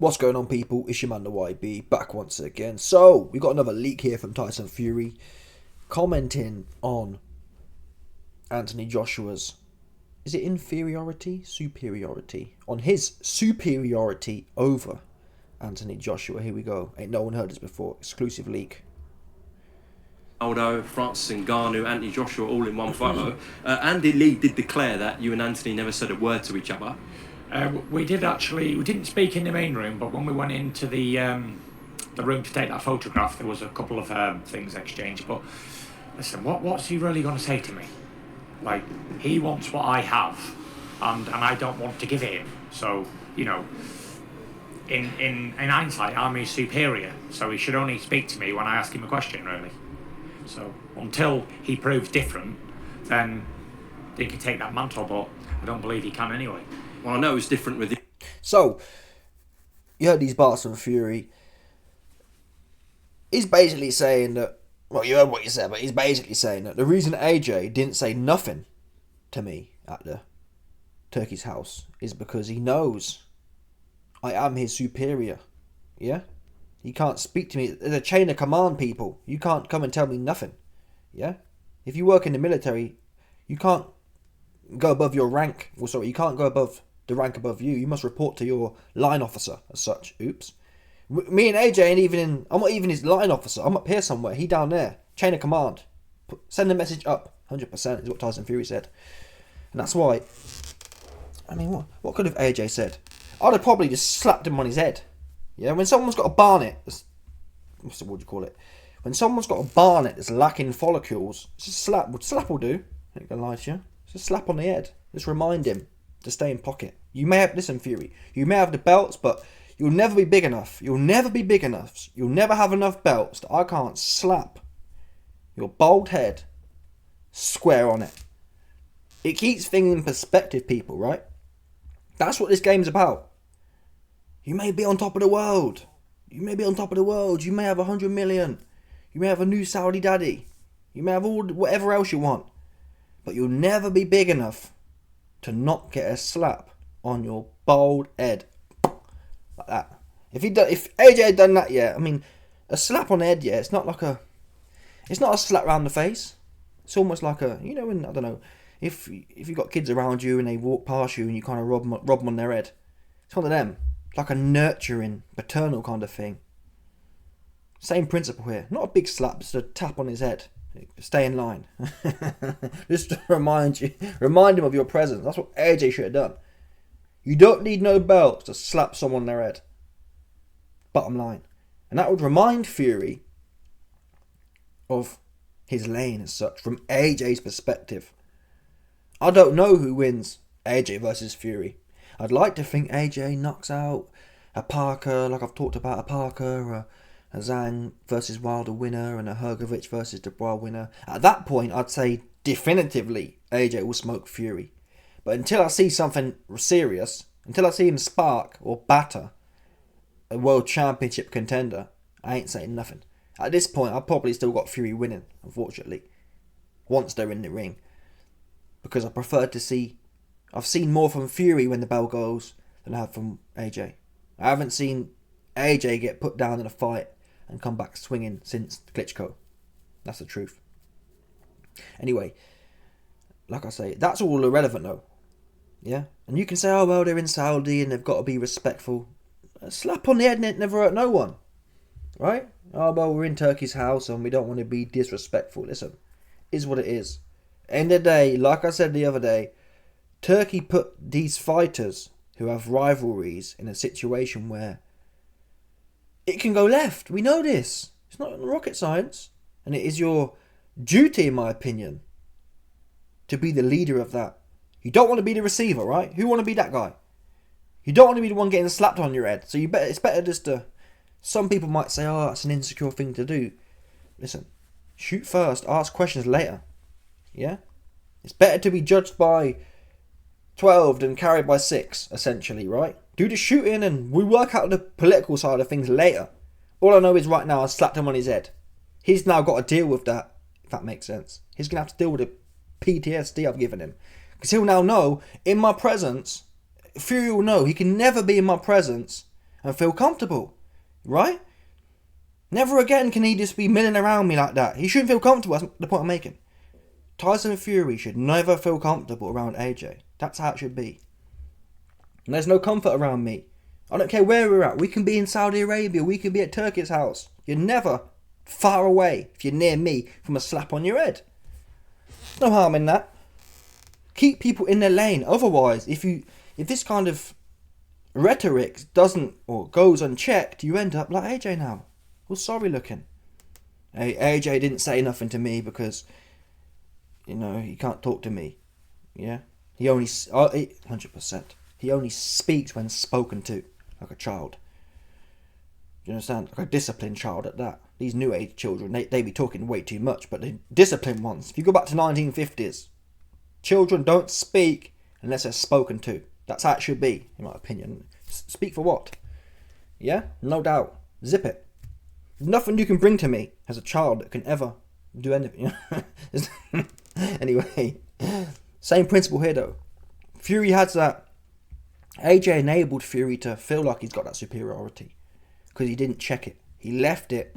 What's going on, people? It's your man, the YB, back once again. So, we got another leak here from Tyson Fury commenting on Anthony Joshua's, is it inferiority? Superiority. On his superiority over Anthony Joshua. Here we go. Ain't no one heard this before. Exclusive leak. Aldo, Francis Ngannou, Anthony Joshua all in one photo. Andy Lee did declare that you and Anthony never said a word to each other. We didn't speak in the main room, but when we went into the room to take that photograph, there was a couple of things exchanged. But listen, what's he really going to say to me? Like, he wants what I have, and I don't want to give it him. So, you know, in hindsight, I'm his superior, so he should only speak to me when I ask him a question, really. So until he proves different, then he can take that mantle, but I don't believe he can anyway. Well, I know it's different with you. So, you heard these bars from Fury. He's basically saying that, well, you heard what he said, but he's basically saying that the reason AJ didn't say nothing to me at the Turkey's house is because he knows I am his superior. Yeah? He can't speak to me. There's a chain of command, people. You can't come and tell me nothing. Yeah? If you work in the military, you can't go above your rank. Well, sorry, you can't go above the rank above you. You must report to your line officer as such. Oops. Me and AJ ain't even in... I'm not even his line officer. I'm up here somewhere. He down there. Chain of command. Send a message up. 100% is what Tyson Fury said. And that's why... I mean, what could have AJ said? I'd have probably just slapped him on his head. Yeah, when someone's got a barnet... What do you call it? When someone's got a barnet that's lacking follicles, just slap. Slap will do. I ain't gonna lie to you. Just slap on the head. Just remind him to stay in pocket. You may have... Listen, Fury. You may have the belts, but... You'll never be big enough. You'll never be big enough. You'll never have enough belts that I can't slap your bald head square on it. It keeps things in perspective, people, right? That's what this game's about. You may be on top of the world. You may be on top of the world. You may have 100 million. You may have a new Saudi daddy. You may have all whatever else you want. But you'll never be big enough to not get a slap on your bald head. Like that. If AJ had done that, yeah, I mean, a slap on the head, yeah, it's not a slap round the face. It's almost like a, you know, when, I don't know, if you got kids around you and they walk past you and you kind of rob them on their head. It's one of them. It's like a nurturing, paternal kind of thing. Same principle here. Not a big slap, just a tap on his head. Stay in line. Just to remind him of your presence. That's what AJ should have done. You don't need no belts to slap someone on their head. Bottom line. And that would remind Fury of his lane as such, from AJ's perspective. I don't know who wins AJ versus Fury. I'd like to think AJ knocks out a Parker, like I've talked about, a Parker, a Zhang versus Wilder winner, and a Hrgovic versus Dubois winner. At that point, I'd say definitively AJ will smoke Fury. But until I see something serious, until I see him spark or batter a world championship contender, I ain't saying nothing. At this point, I've probably still got Fury winning, unfortunately, once they're in the ring. Because I prefer to see... I've seen more from Fury when the bell goes than I have from AJ. I haven't seen AJ get put down in a fight and come back swinging since Klitschko. That's the truth. Anyway, like I say, that's all irrelevant though. Yeah? And you can say, oh, well, they're in Saudi and they've got to be respectful. A slap on the head never hurt no one. Right? Oh, well, we're in Turkey's house and we don't want to be disrespectful. Listen, is what it is. End of the day, like I said the other day, Turkey put these fighters who have rivalries in a situation where it can go left. We know this. It's not rocket science. And it is your duty, in my opinion, to be the leader of that. You don't want to be the receiver, right? Who want to be that guy? You don't want to be the one getting slapped on your head. So it's better just to... Some people might say, oh, that's an insecure thing to do. Listen, shoot first, ask questions later. Yeah? It's better to be judged by 12 than carried by 6, essentially, right? Do the shooting and we work out the political side of things later. All I know is right now I slapped him on his head. He's now got to deal with that, if that makes sense. He's going to have to deal with the PTSD I've given him. Because he'll now know, in my presence, Fury will know he can never be in my presence and feel comfortable, right? Never again can he just be milling around me like that. He shouldn't feel comfortable. That's the point I'm making. Tyson Fury should never feel comfortable around AJ. That's how it should be. And there's no comfort around me. I don't care where we're at. We can be in Saudi Arabia. We can be at Turkey's house. You're never far away if you're near me from a slap on your head. There's no harm in that. Keep people in their lane. Otherwise, if this kind of rhetoric doesn't or goes unchecked, you end up like AJ now. Well, sorry looking. Hey, AJ didn't say nothing to me because, he can't talk to me. Yeah? He only, 100%. He only speaks when spoken to, like a child. Do you understand? Like a disciplined child at that. These new age children, they be talking way too much, but the disciplined ones, if you go back to 1950s, children don't speak unless they're spoken to. That's how it should be, in my opinion. Speak for what? Yeah? No doubt. Zip it. There's nothing you can bring to me as a child that can ever do anything. Anyway, same principle here though. Fury has that. AJ enabled Fury to feel like he's got that superiority because he didn't check it. He left it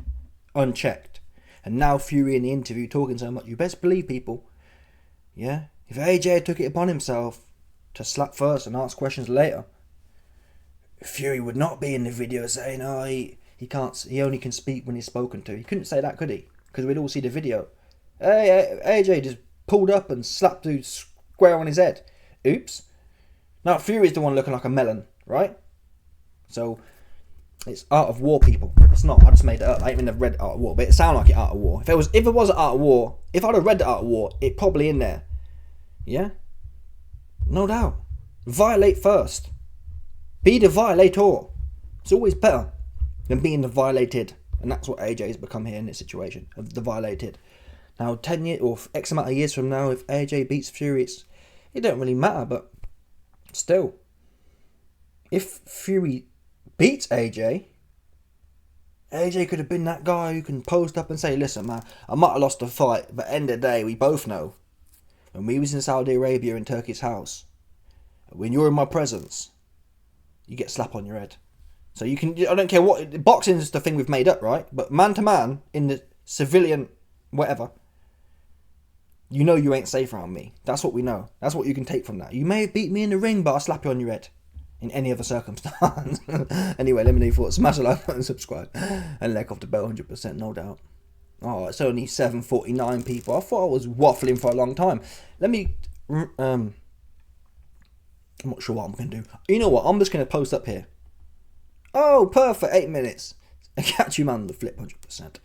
unchecked. And now Fury in the interview talking so much, you best believe people, yeah, if AJ took it upon himself to slap first and ask questions later, Fury would not be in the video saying, he only can speak when he's spoken to. He couldn't say that, could he? Because we'd all see the video. Hey, AJ just pulled up and slapped dude square on his head. Oops. Now Fury's the one looking like a melon, right? So it's Art of War, people. It's not. I just made it up. I ain't even read Art of War, but it sounded like it Art of War. If it was Art of War, if I'd have read the Art of War, it probably in there. Yeah? No doubt. Violate first. Be the violator. It's always better than being the violated. And that's what AJ's become here in this situation, of the violated. Now, 10 years or X amount of years from now, if AJ beats Fury, it don't really matter, but still, if Fury beats AJ could have been that guy who can post up and say, listen, man, I might have lost the fight, but end of the day, we both know, when we was in Saudi Arabia in Turkey's house, when you're in my presence, you get slap on your head. So you can, I don't care what, boxing is the thing we've made up, right? But man to man, in the civilian, whatever, you ain't safe around me. That's what we know. That's what you can take from that. You may have beat me in the ring, but I'll slap you on your head. In any other circumstance. Anyway, let me know your thoughts. Smash a like button, subscribe. And let off the bell, 100%, no doubt. Oh, it's only 7:49 people. I thought I was waffling for a long time. Let me... I'm not sure what I'm going to do. You know what? I'm just going to post up here. Oh, perfect. 8 minutes. I catch you man on the flip, 100%.